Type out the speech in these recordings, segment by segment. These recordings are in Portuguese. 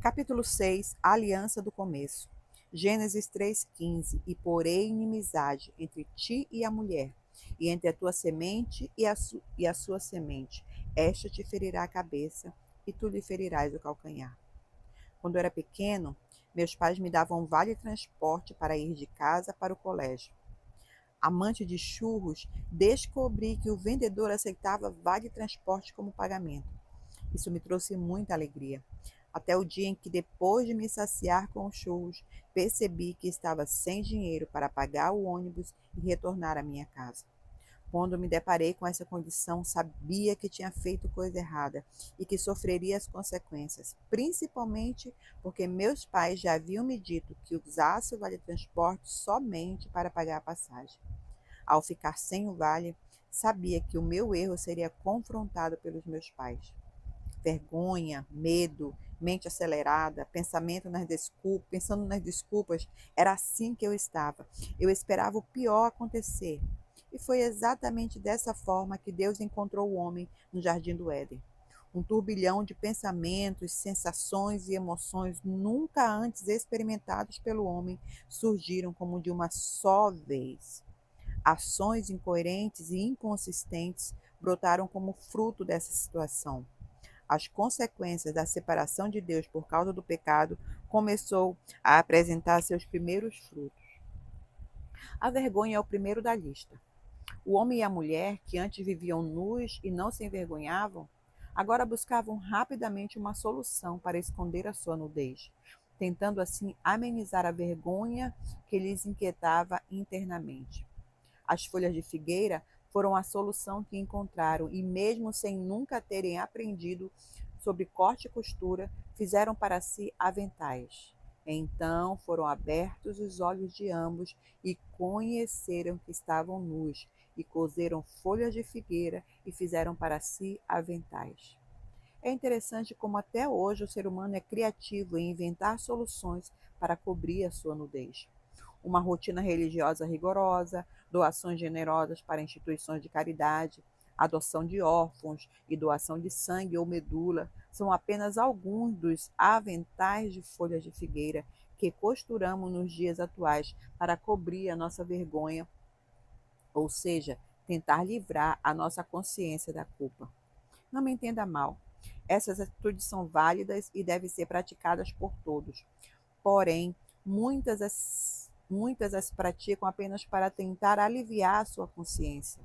Capítulo 6, a aliança do começo. Gênesis 3,15. E porei inimizade entre ti e a mulher, e entre a tua semente e a sua semente. Esta te ferirá a cabeça, e tu lhe ferirás o calcanhar. Quando eu era pequeno, meus pais me davam um vale-transporte para ir de casa para o colégio. Amante de churros, descobri que o vendedor aceitava vale-transporte como pagamento. Isso me trouxe muita alegria. Até o dia em que, depois de me saciar com os churros, percebi que estava sem dinheiro para pagar o ônibus e retornar à minha casa. Quando me deparei com essa condição, sabia que tinha feito coisa errada e que sofreria as consequências, principalmente porque meus pais já haviam me dito que usasse o vale-transporte somente para pagar a passagem. Ao ficar sem o vale, sabia que o meu erro seria confrontado pelos meus pais. Vergonha, medo, mente acelerada, pensando nas desculpas, era assim que eu estava. Eu esperava o pior acontecer. E foi exatamente dessa forma que Deus encontrou o homem no jardim do Éden. Um turbilhão de pensamentos, sensações e emoções nunca antes experimentados pelo homem surgiram como de uma só vez. Ações incoerentes e inconsistentes brotaram como fruto dessa situação. As consequências da separação de Deus por causa do pecado começou a apresentar seus primeiros frutos. A vergonha é o primeiro da lista. O homem e a mulher, que antes viviam nus e não se envergonhavam, agora buscavam rapidamente uma solução para esconder a sua nudez, tentando assim amenizar a vergonha que lhes inquietava internamente. As folhas de figueira foram a solução que encontraram e, mesmo sem nunca terem aprendido sobre corte e costura, fizeram para si aventais. Então foram abertos os olhos de ambos e conheceram que estavam nus, e coseram folhas de figueira e fizeram para si aventais. É interessante como até hoje o ser humano é criativo em inventar soluções para cobrir a sua nudez. Uma rotina religiosa rigorosa, doações generosas para instituições de caridade, adoção de órfãos e doação de sangue ou medula são apenas alguns dos aventais de folhas de figueira que costuramos nos dias atuais para cobrir a nossa vergonha, ou seja, tentar livrar a nossa consciência da culpa. Não me entenda mal. Essas atitudes são válidas e devem ser praticadas por todos. Porém, muitas as praticam apenas para tentar aliviar a sua consciência.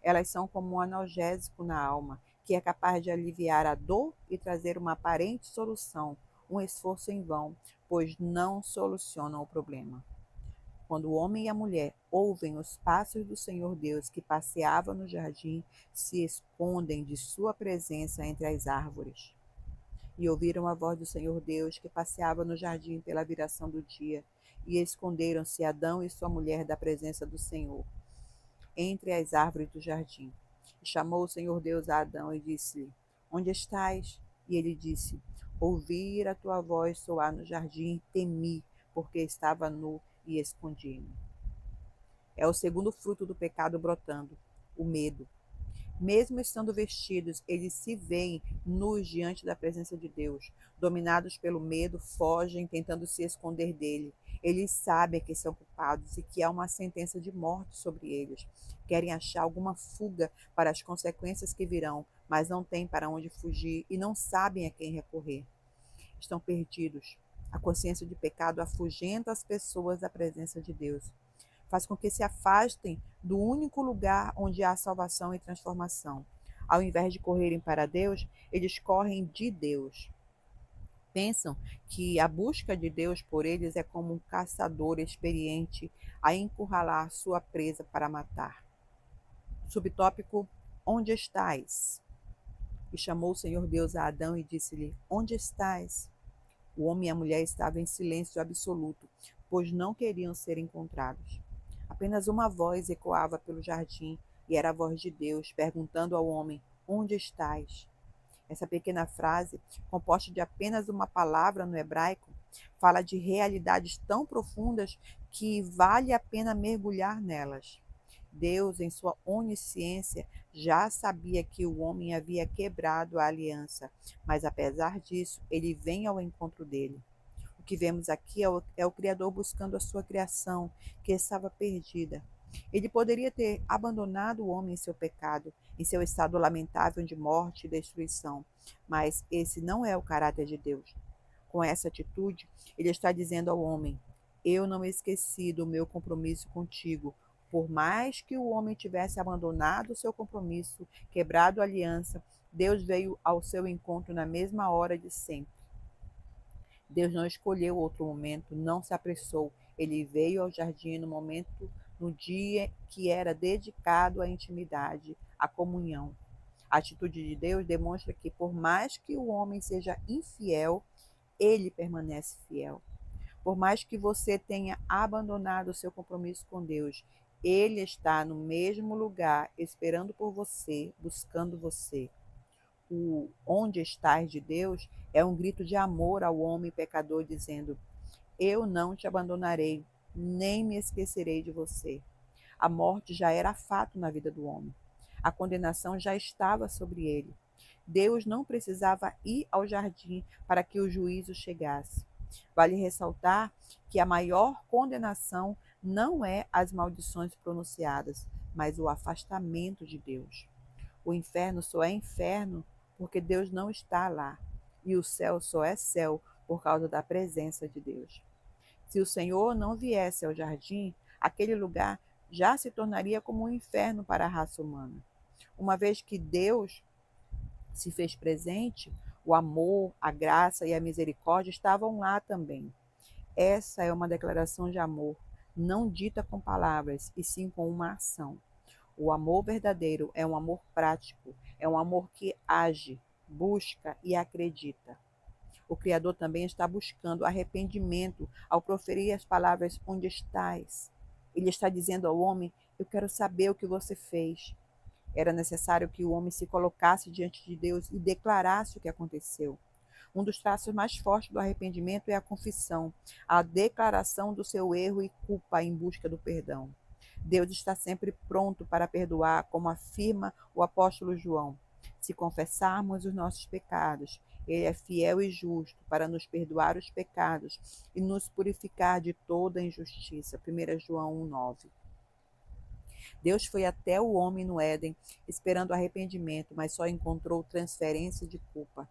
Elas são como um analgésico na alma, que é capaz de aliviar a dor e trazer uma aparente solução, um esforço em vão, pois não solucionam o problema. Quando o homem e a mulher ouvem os passos do Senhor Deus que passeava no jardim, se escondem de sua presença entre as árvores. E ouviram a voz do Senhor Deus que passeava no jardim pela viração do dia, e esconderam-se Adão e sua mulher da presença do Senhor, entre as árvores do jardim. E chamou o Senhor Deus a Adão e disse-lhe: Onde estás? E ele disse: Ouvi a tua voz soar no jardim, temi, porque estava nu e escondi-me. É o segundo fruto do pecado brotando, o medo. Mesmo estando vestidos, eles se veem nus diante da presença de Deus. Dominados pelo medo, fogem, tentando se esconder dele. Eles sabem que são culpados e que há uma sentença de morte sobre eles. Querem achar alguma fuga para as consequências que virão, mas não têm para onde fugir e não sabem a quem recorrer. Estão perdidos. A consciência de pecado afugenta as pessoas da presença de Deus. Faz com que se afastem do único lugar onde há salvação e transformação. Ao invés de correrem para Deus, eles correm de Deus. Pensam que a busca de Deus por eles é como um caçador experiente a encurralar sua presa para matar. Subtópico: Onde estás? E chamou o Senhor Deus a Adão e disse-lhe: Onde estás? O homem e a mulher estavam em silêncio absoluto, pois não queriam ser encontrados. Apenas uma voz ecoava pelo jardim, e era a voz de Deus, perguntando ao homem: Onde estás? Essa pequena frase, composta de apenas uma palavra no hebraico, fala de realidades tão profundas que vale a pena mergulhar nelas. Deus, em sua onisciência, já sabia que o homem havia quebrado a aliança, mas apesar disso, ele vem ao encontro dele. O que vemos aqui é o Criador buscando a sua criação, que estava perdida. Ele poderia ter abandonado o homem em seu pecado, em seu estado lamentável de morte e destruição, mas esse não é o caráter de Deus. Com essa atitude, ele está dizendo ao homem: eu não me esqueci do meu compromisso contigo. Por mais que o homem tivesse abandonado o seu compromisso, quebrado a aliança, Deus veio ao seu encontro na mesma hora de sempre. Deus não escolheu outro momento, não se apressou. Ele veio ao jardim no momento, no dia que era dedicado à intimidade, à comunhão. A atitude de Deus demonstra que, por mais que o homem seja infiel, ele permanece fiel. Por mais que você tenha abandonado o seu compromisso com Deus, ele está no mesmo lugar, esperando por você, buscando você. O onde estás de Deus é um grito de amor ao homem pecador, dizendo: eu não te abandonarei, nem me esquecerei de você. A morte já era fato na vida do homem. A condenação já estava sobre ele. Deus não precisava ir ao jardim para que o juízo chegasse. Vale ressaltar que a maior condenação não é as maldições pronunciadas, mas o afastamento de Deus. O inferno só é inferno porque Deus não está lá, e o céu só é céu por causa da presença de Deus. Se o Senhor não viesse ao jardim, aquele lugar já se tornaria como um inferno para a raça humana. Uma vez que Deus se fez presente, o amor, a graça e a misericórdia estavam lá também. Essa é uma declaração de amor, não dita com palavras, e sim com uma ação. O amor verdadeiro é um amor prático, é um amor que age, busca e acredita. O Criador também está buscando arrependimento ao proferir as palavras: onde estás? Ele está dizendo ao homem: eu quero saber o que você fez. Era necessário que o homem se colocasse diante de Deus e declarasse o que aconteceu. Um dos traços mais fortes do arrependimento é a confissão, a declaração do seu erro e culpa em busca do perdão. Deus está sempre pronto para perdoar, como afirma o apóstolo João. Se confessarmos os nossos pecados, ele é fiel e justo para nos perdoar os pecados e nos purificar de toda injustiça. 1 João 1,9. Deus foi até o homem no Éden, esperando arrependimento, mas só encontrou transferência de culpa.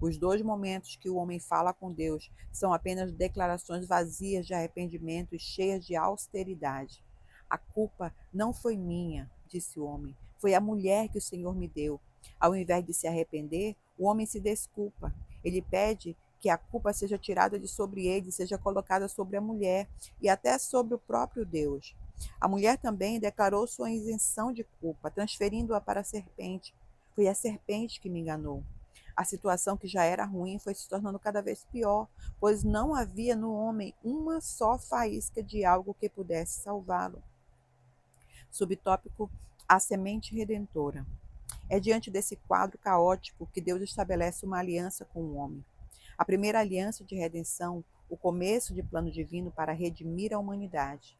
Os dois momentos que o homem fala com Deus são apenas declarações vazias de arrependimento e cheias de austeridade. A culpa não foi minha, disse o homem, foi a mulher que o Senhor me deu. Ao invés de se arrepender, o homem se desculpa. Ele pede que a culpa seja tirada de sobre ele, seja colocada sobre a mulher e até sobre o próprio Deus. A mulher também declarou sua isenção de culpa, transferindo-a para a serpente. Foi a serpente que me enganou. A situação, que já era ruim, foi se tornando cada vez pior, pois não havia no homem uma só faísca de algo que pudesse salvá-lo. Subtópico: a semente redentora. É diante desse quadro caótico que Deus estabelece uma aliança com o homem. A primeira aliança de redenção, o começo de plano divino para redimir a humanidade.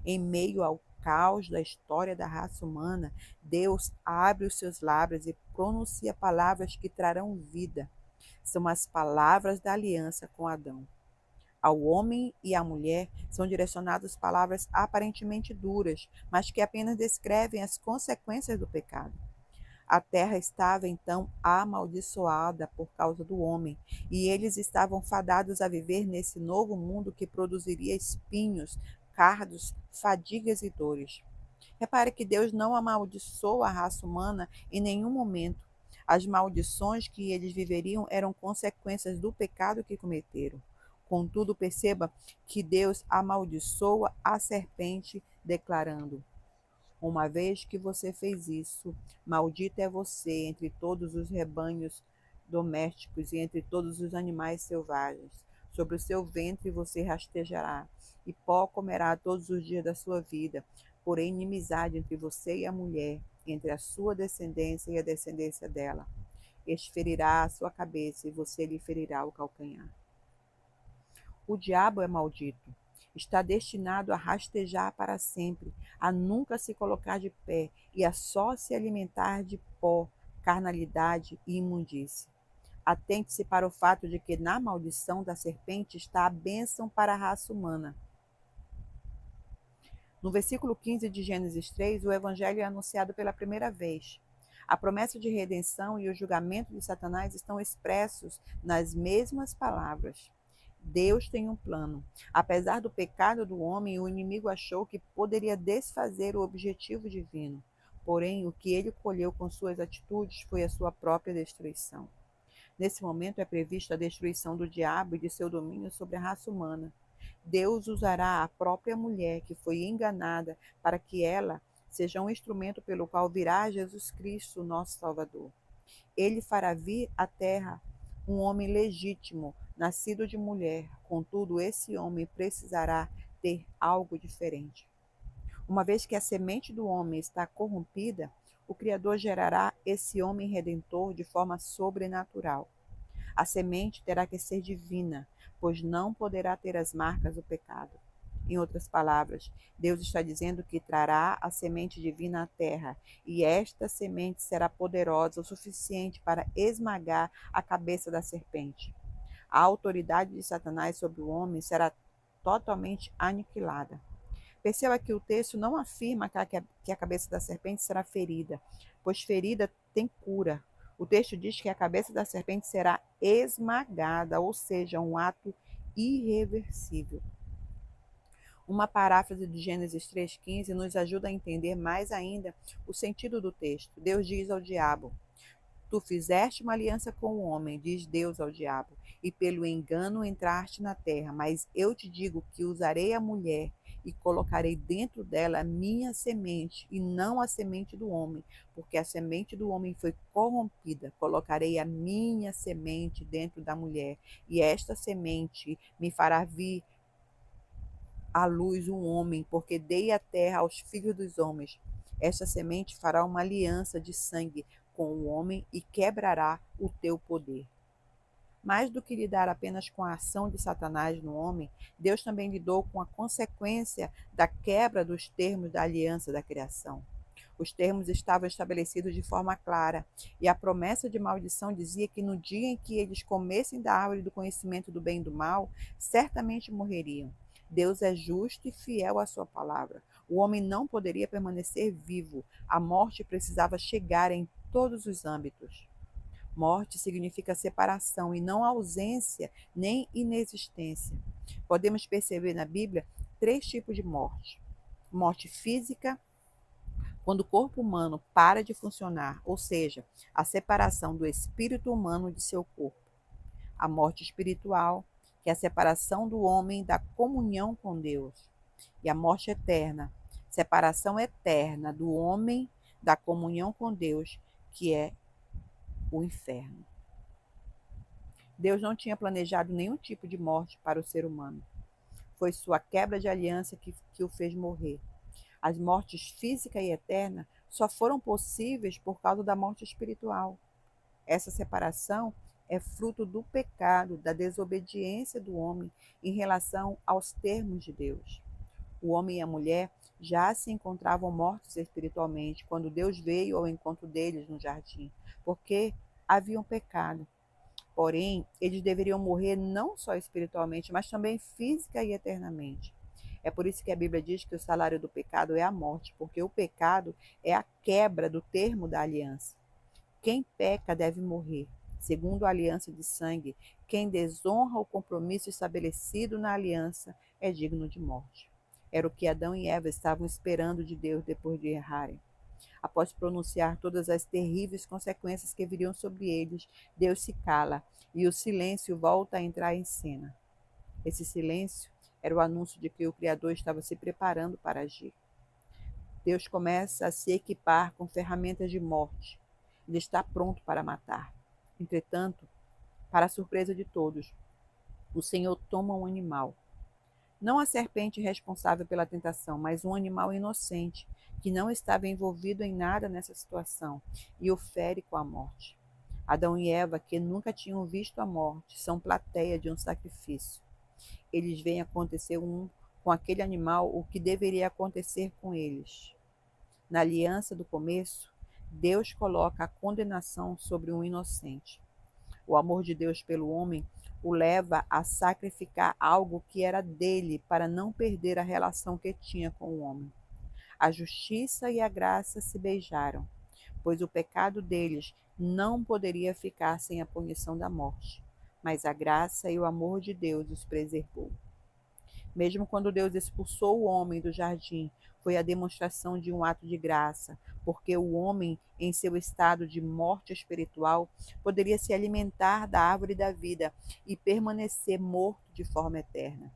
Em meio ao caos da história da raça humana, Deus abre os seus lábios e pronuncia palavras que trarão vida. São as palavras da aliança com Adão. Ao homem e à mulher são direcionadas palavras aparentemente duras, mas que apenas descrevem as consequências do pecado. A terra estava então amaldiçoada por causa do homem, e eles estavam fadados a viver nesse novo mundo que produziria espinhos, cardos, fadigas e dores. Repare que Deus não amaldiçoou a raça humana em nenhum momento. As maldições que eles viveriam eram consequências do pecado que cometeram. Contudo, perceba que Deus amaldiçoa a serpente, declarando: uma vez que você fez isso, maldito é você entre todos os rebanhos domésticos e entre todos os animais selvagens. Sobre o seu ventre você rastejará, e pó comerá todos os dias da sua vida. Porém, inimizade entre você e a mulher, entre a sua descendência e a descendência dela. Este ferirá a sua cabeça, e você lhe ferirá o calcanhar. O diabo é maldito. está destinado a rastejar para sempre, a nunca se colocar de pé e a só se alimentar de pó, carnalidade e imundície. Atente-se para o fato de que na maldição da serpente está a bênção para a raça humana. No versículo 15 de Gênesis 3, o evangelho é anunciado pela primeira vez. A promessa de redenção e o julgamento de Satanás estão expressos nas mesmas palavras. Deus tem um plano. Apesar do pecado do homem, o inimigo achou que poderia desfazer o objetivo divino. Porém, o que ele colheu com suas atitudes foi a sua própria destruição. Nesse momento é prevista a destruição do diabo e de seu domínio sobre a raça humana. Deus usará a própria mulher que foi enganada para que ela seja um instrumento pelo qual virá Jesus Cristo, nosso Salvador. Ele fará vir à terra um homem legítimo, nascido de mulher. Contudo, esse homem precisará ter algo diferente. Uma vez que a semente do homem está corrompida, o Criador gerará esse homem redentor de forma sobrenatural. A semente terá que ser divina, pois não poderá ter as marcas do pecado. Em outras palavras, Deus está dizendo que trará a semente divina à terra, e esta semente será poderosa o suficiente para esmagar a cabeça da serpente. A autoridade de Satanás sobre o homem será totalmente aniquilada. Perceba que o texto não afirma que a cabeça da serpente será ferida, pois ferida tem cura. O texto diz que a cabeça da serpente será esmagada, ou seja, um ato irreversível. Uma paráfrase de Gênesis 3,15 nos ajuda a entender mais ainda o sentido do texto. Deus diz ao diabo: Tu fizeste uma aliança com o homem, diz Deus ao diabo, e pelo engano entraste na terra, mas eu te digo que usarei a mulher e colocarei dentro dela a minha semente, e não a semente do homem, porque a semente do homem foi corrompida. Colocarei a minha semente dentro da mulher, e esta semente me fará vir à luz um homem, porque dei a terra aos filhos dos homens. Esta semente fará uma aliança de sangue com o homem e quebrará o teu poder. Mais do que lidar apenas com a ação de Satanás no homem, Deus também lidou com a consequência da quebra dos termos da aliança da criação. Os termos estavam estabelecidos de forma clara, e a promessa de maldição dizia que no dia em que eles comessem da árvore do conhecimento do bem e do mal, certamente morreriam. Deus é justo e fiel à sua palavra. O homem não poderia permanecer vivo. A morte precisava chegar em todos os âmbitos. Morte significa separação e não ausência nem inexistência. Podemos perceber na Bíblia 3 tipos de morte: morte física, quando o corpo humano para de funcionar, ou seja, a separação do espírito humano de seu corpo. A morte espiritual, que é a separação do homem da comunhão com Deus. E a morte eterna, separação eterna do homem da comunhão com Deus, que é o inferno. Deus não tinha planejado nenhum tipo de morte para o ser humano. Foi sua quebra de aliança que o fez morrer. As mortes física e eterna só foram possíveis por causa da morte espiritual. Essa separação é fruto do pecado, da desobediência do homem em relação aos termos de Deus. O homem e a mulher já se encontravam mortos espiritualmente quando Deus veio ao encontro deles no jardim, porque haviam pecado. Porém, eles deveriam morrer não só espiritualmente, mas também física e eternamente. É por isso que a Bíblia diz que o salário do pecado é a morte, porque o pecado é a quebra do termo da aliança. Quem peca deve morrer, segundo a aliança de sangue. Quem desonra o compromisso estabelecido na aliança é digno de morte. Era o que Adão e Eva estavam esperando de Deus depois de errarem. Após pronunciar todas as terríveis consequências que viriam sobre eles, Deus se cala e o silêncio volta a entrar em cena. Esse silêncio era o anúncio de que o Criador estava se preparando para agir. Deus começa a se equipar com ferramentas de morte. Ele está pronto para matar. Entretanto, para a surpresa de todos, o Senhor toma um animal. Não a serpente responsável pela tentação, mas um animal inocente, que não estava envolvido em nada nessa situação, e o fere com a morte. Adão e Eva, que nunca tinham visto a morte, são plateia de um sacrifício. Eles veem acontecer um com aquele animal o que deveria acontecer com eles. Na aliança do começo, Deus coloca a condenação sobre um inocente. O amor de Deus pelo homem o leva a sacrificar algo que era dele para não perder a relação que tinha com o homem. A justiça e a graça se beijaram, pois o pecado deles não poderia ficar sem a punição da morte, mas a graça e o amor de Deus os preservou. Mesmo quando Deus expulsou o homem do jardim, foi a demonstração de um ato de graça, porque o homem, em seu estado de morte espiritual, poderia se alimentar da árvore da vida e permanecer morto de forma eterna.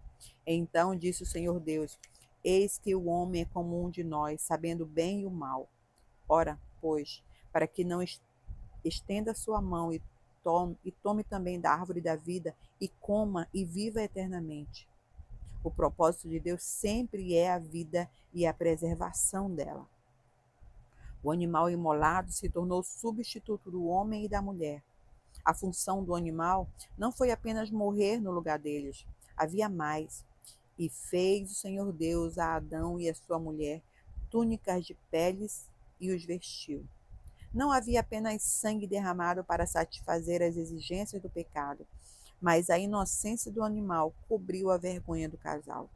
Então disse o Senhor Deus: Eis que o homem é como um de nós, sabendo o bem e o mal. Ora, pois, para que não estenda sua mão e tome também da árvore da vida, e coma e viva eternamente. O propósito de Deus sempre é a vida e a preservação dela. O animal imolado se tornou substituto do homem e da mulher. A função do animal não foi apenas morrer no lugar deles, havia mais. E fez o Senhor Deus a Adão e a sua mulher túnicas de peles e os vestiu. Não havia apenas sangue derramado para satisfazer as exigências do pecado, mas a inocência do animal cobriu a vergonha do casal.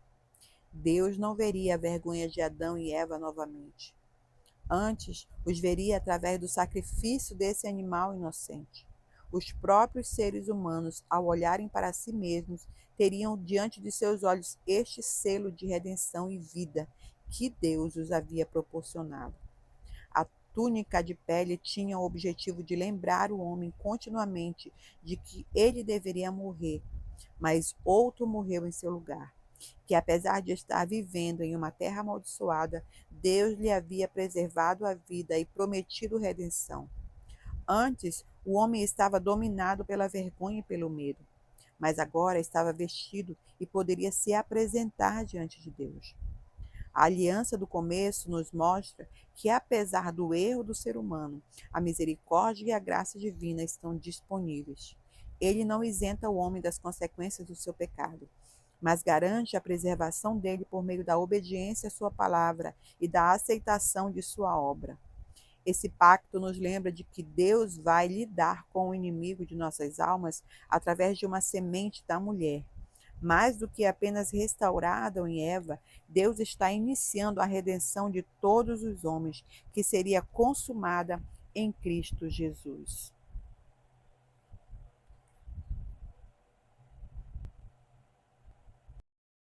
Deus não veria a vergonha de Adão e Eva novamente. Antes, os veria através do sacrifício desse animal inocente. Os próprios seres humanos, ao olharem para si mesmos, teriam diante de seus olhos este selo de redenção e vida que Deus os havia proporcionado. A túnica de pele tinha o objetivo de lembrar o homem continuamente de que ele deveria morrer, mas outro morreu em seu lugar, que apesar de estar vivendo em uma terra amaldiçoada, Deus lhe havia preservado a vida e prometido redenção. Antes, o homem estava dominado pela vergonha e pelo medo, mas agora estava vestido e poderia se apresentar diante de Deus. A aliança do começo nos mostra que, apesar do erro do ser humano, a misericórdia e a graça divina estão disponíveis. Ele não isenta o homem das consequências do seu pecado, mas garante a preservação dele por meio da obediência à sua palavra e da aceitação de sua obra. Esse pacto nos lembra de que Deus vai lidar com o inimigo de nossas almas através de uma semente da mulher. Mais do que apenas restaurar Adão e Eva, Deus está iniciando a redenção de todos os homens, que seria consumada em Cristo Jesus.